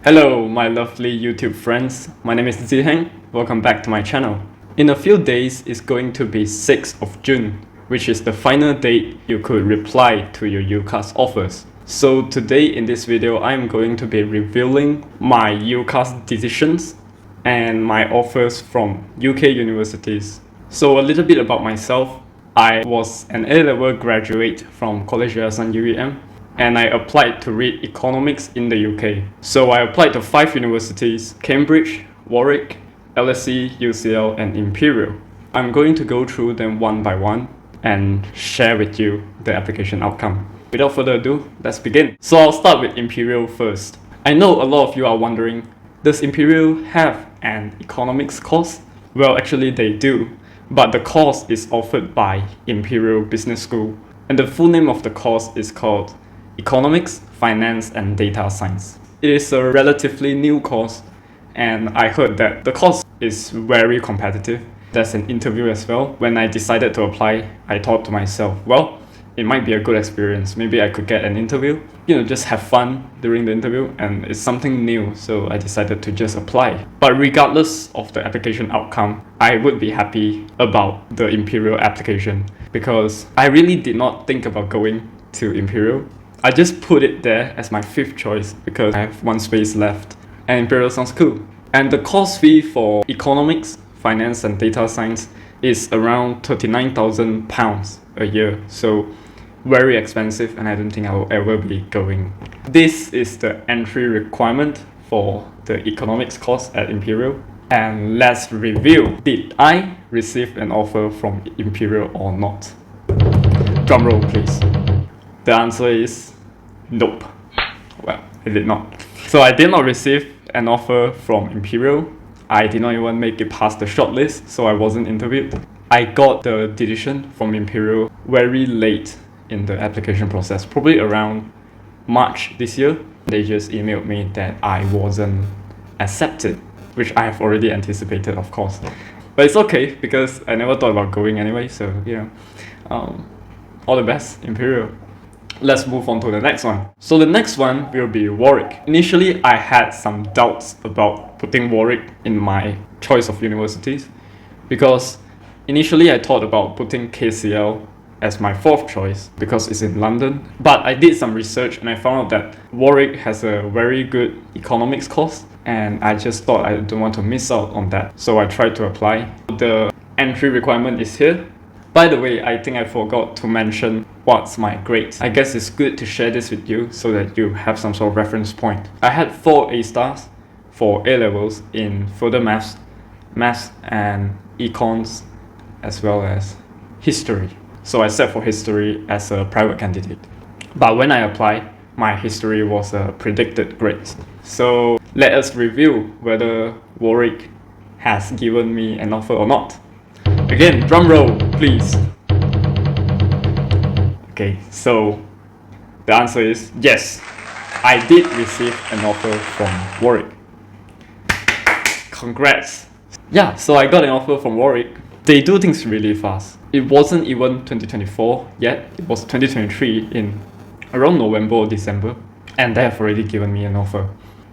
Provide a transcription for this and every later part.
Hello, my lovely YouTube friends. My name is Ziheng. Welcome back to my channel. In a few days, it's going to be 6th of June, which is the final date you could reply to your UCAS offers. So today in this video, I'm going to be revealing my UCAS decisions and my offers from UK universities. So a little bit about myself. I was an A-level graduate from College Yayasan UEM, and I applied to read economics in the UK. So I applied to 5 universities: Cambridge, Warwick, LSE, UCL, and Imperial. I'm going to go through them one by one and share with you the application outcome. Without further ado, let's begin. So I'll start with Imperial first. I know a lot of you are wondering, does Imperial have an economics course? Well, actually they do, but the course is offered by Imperial Business School, and the full name of the course is called Economics, Finance and Data Science. It is a relatively new course, and I heard that the course is very competitive. There's an interview as well. When I decided to apply, I thought to myself, well, it might be a good experience. Maybe I could get an interview, just have fun during the interview, and it's something new, so I decided to just apply. But regardless of the application outcome, I would be happy about the Imperial application because I really did not think about going to Imperial. I just put it there as my 5th choice because I have one space left and Imperial sounds cool. And the course fee for economics, finance and data science is around £39,000 a year. So very expensive, and I don't think I will ever be going. This is the entry requirement for the economics course at Imperial. And let's review. Did I receive an offer from Imperial or not? Drum roll, please. The answer is nope. Well, I did not. So I did not receive an offer from Imperial. I did not even make it past the shortlist, so I wasn't interviewed. I got the decision from Imperial very late in the application process, probably around March this year. They just emailed me that I wasn't accepted, which I have already anticipated, of course. But it's okay because I never thought about going anyway, so all the best, Imperial. Let's move on to the next one. So the next one will be Warwick. Initially, I had some doubts about putting Warwick in my choice of universities because initially I thought about putting KCL as my 4th choice because it's in London. But I did some research and I found out that Warwick has a very good economics course, and I just thought I don't want to miss out on that. So I tried to apply. The entry requirement is here. By the way, I think I forgot to mention what's my grade. I guess it's good to share this with you so that you have some sort of reference point. I had 4 A stars for A levels in further maths and econs, as well as history. So I set for history as a private candidate. But when I applied, my history was a predicted grade. So let us review whether Warwick has given me an offer or not. Again, drum roll, please. Okay, so the answer is yes. I did receive an offer from Warwick. Congrats. Yeah, so I got an offer from Warwick. They do things really fast. It wasn't even 2024 yet. It was 2023 in around November or December, and they have already given me an offer.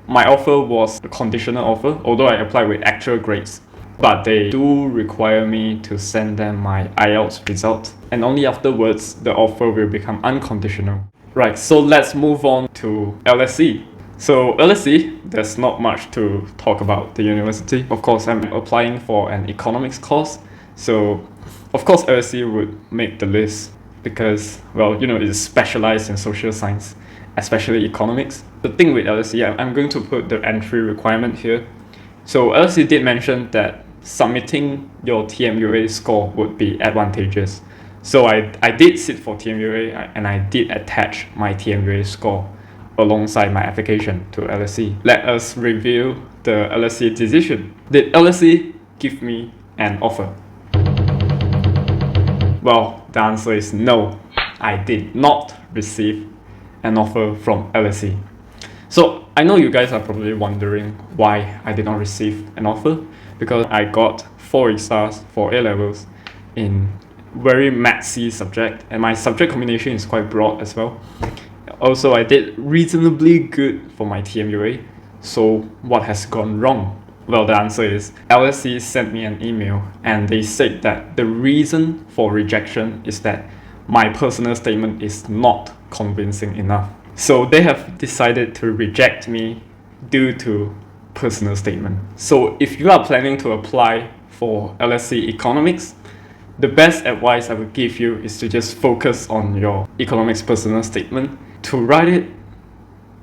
My offer was a conditional offer, although I applied with actual grades. But they do require me to send them my IELTS result, and only afterwards the offer will become unconditional. Right, so let's move on to LSE. So LSE, there's not much to talk about the university. Of course, I'm applying for an economics course, so of course LSE would make the list because, well, it's specialized in social science, especially economics. The thing with LSE, I'm going to put the entry requirement here. So LSE did mention that submitting your TMUA score would be advantageous. So I did sit for TMUA and I did attach my TMUA score alongside my application to LSE. Let us review the LSE decision. Did LSE give me an offer? Well, the answer is no. I did not receive an offer from LSE. So I know you guys are probably wondering why I did not receive an offer, because I got 4 A stars for A levels in very mathsy subject, and my subject combination is quite broad as well. Also, I did reasonably good for my TMUA, So what has gone wrong? Well, the answer is LSE sent me an email and they said that the reason for rejection is that my personal statement is not convincing enough. So they have decided to reject me due to personal statement. So if you are planning to apply for LSE Economics, the best advice I would give you is to just focus on your economics personal statement, to write it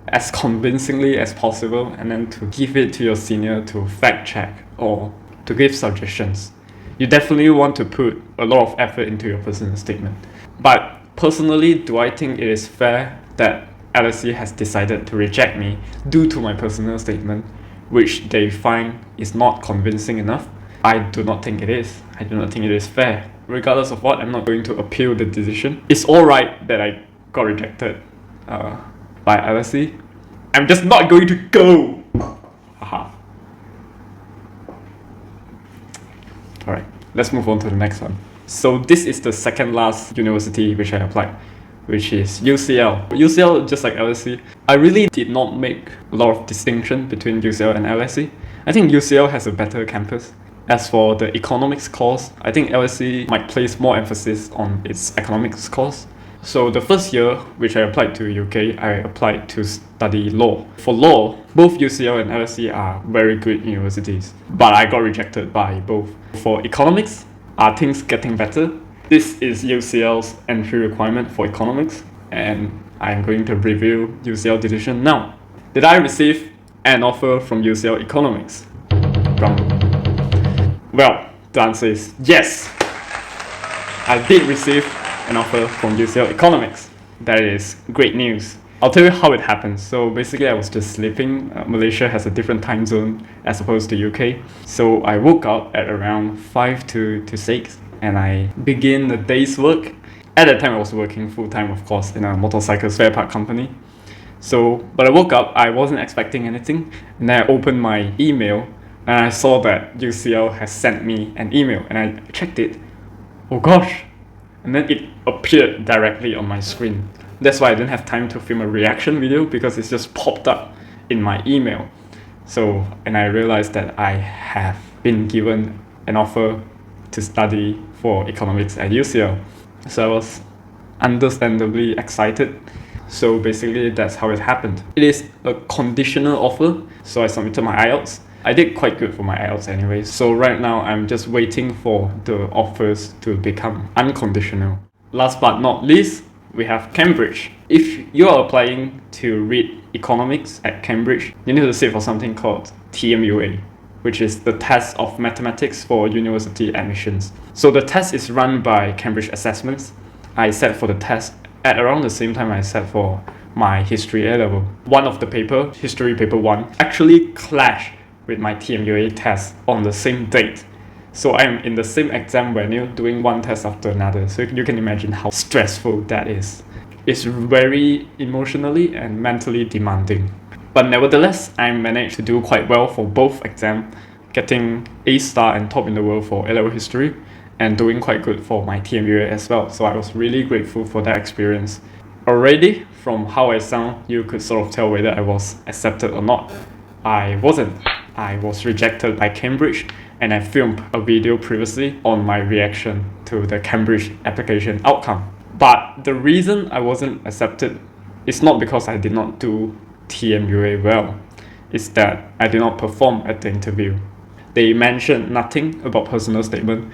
as convincingly as possible, and then to give it to your senior to fact check or to give suggestions. You definitely want to put a lot of effort into your personal statement. But personally, do I think it is fair that LSE has decided to reject me due to my personal statement, which they find is not convincing enough? I do not think it is. I do not think it is fair. Regardless of what, I'm not going to appeal the decision. It's alright that I got rejected by LSE. I'm just not going to go. Haha. Alright, let's move on to the next one. So this is the second last university which I applied, which is UCL. UCL, just like LSE, I really did not make a lot of distinction between UCL and LSE. I think UCL has a better campus. As for the economics course, I think LSE might place more emphasis on its economics course. So the first year, which I applied to UK, I applied to study law. For law, both UCL and LSE are very good universities, but I got rejected by both. For economics, are things getting better? This is UCL's entry requirement for economics, and I'm going to review UCL decision now. Did I receive an offer from UCL Economics? Wrong. Well, the answer is yes. I did receive an offer from UCL Economics. That is great news. I'll tell you how it happened. So basically I was just sleeping. Malaysia has a different time zone as opposed to UK. So I woke up at around 5 to 6 and I began the day's work. At that time I was working full-time, of course, in a motorcycle spare part company. But I woke up, I wasn't expecting anything, and then I opened my email and I saw that UCL has sent me an email and I checked it. Oh gosh! And then it appeared directly on my screen. That's why I didn't have time to film a reaction video, because it's just popped up in my email. And I realized that I have been given an offer to study for economics at UCL. So I was understandably excited. So basically that's how it happened. It is a conditional offer, so I submitted my IELTS. I did quite good for my IELTS anyway, so right now I'm just waiting for the offers to become unconditional. Last but not least, we have Cambridge. If you are applying to read economics at Cambridge, you need to sit for something called TMUA, which is the test of mathematics for university admissions. So the test is run by Cambridge Assessments. I sat for the test at around the same time I sat for my history A-level. One of the paper, history paper 1, actually clashed with my TMUA test on the same date. So I am in the same exam venue doing one test after another. So you can imagine how stressful that is. It's very emotionally and mentally demanding. But nevertheless, I managed to do quite well for both exams, getting A star and top in the world for A-level history, and doing quite good for my TMUA as well. So I was really grateful for that experience. Already, from how I sound, you could sort of tell whether I was accepted or not. I wasn't. I was rejected by Cambridge, and I filmed a video previously on my reaction to the Cambridge application outcome. But the reason I wasn't accepted is not because I did not do TMUA well. It's that I did not perform at the interview. They mentioned nothing about personal statement,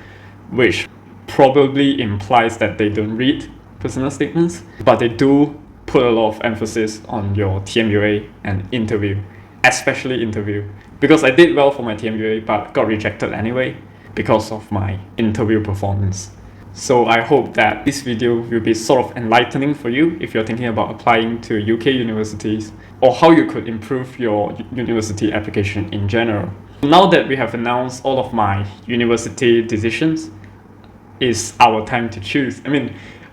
which probably implies that they don't read personal statements, but they do put a lot of emphasis on your TMUA and interview, especially interview. Because I did well for my TMUA but got rejected anyway because of my interview performance. So I hope that this video will be sort of enlightening for you if you're thinking about applying to UK universities, or how you could improve your university application in general. Now that we have announced all of my university decisions, it's our time to choose.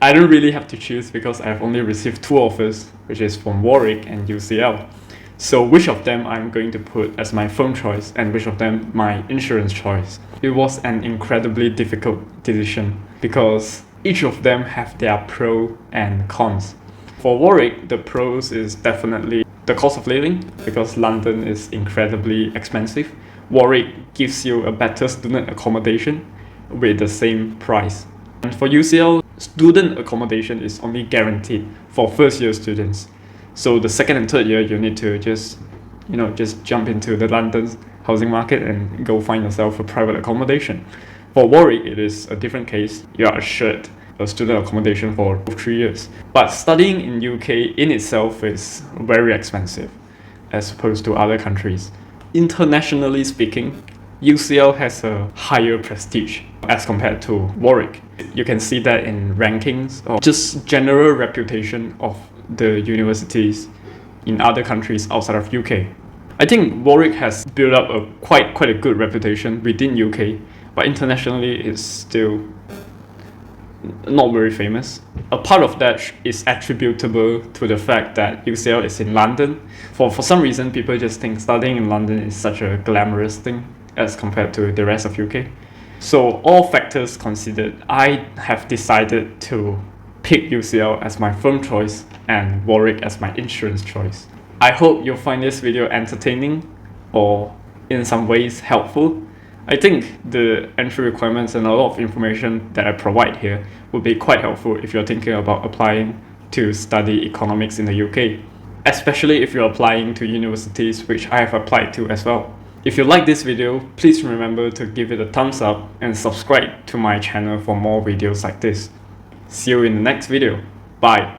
I don't really have to choose because I've only received 2 offers, which is from Warwick and UCL. So which of them I'm going to put as my firm choice and which of them my insurance choice? It was an incredibly difficult decision because each of them have their pro and cons. For Warwick, the pros is definitely the cost of living, because London is incredibly expensive. Warwick gives you a better student accommodation with the same price. And for UCL, student accommodation is only guaranteed for first year students. So the second and third year, you need to just jump into the London housing market and go find yourself a private accommodation. For Warwick, it is a different case. You are assured a student accommodation for 3 years. But studying in UK in itself is very expensive as opposed to other countries. Internationally speaking, UCL has a higher prestige as compared to Warwick. You can see that in rankings or just general reputation of the universities in other countries outside of UK. I think Warwick has built up a quite a good reputation within UK, but internationally it's still not very famous. A part of that is attributable to the fact that UCL is in London. For some reason, people just think studying in London is such a glamorous thing as compared to the rest of UK. So all factors considered, I have decided to pick UCL as my firm choice and Warwick as my insurance choice. I hope you'll find this video entertaining or in some ways helpful. I think the entry requirements and a lot of information that I provide here would be quite helpful if you're thinking about applying to study economics in the UK, especially if you're applying to universities, which I have applied to as well. If you like this video, please remember to give it a thumbs up and subscribe to my channel for more videos like this. See you in the next video. Bye.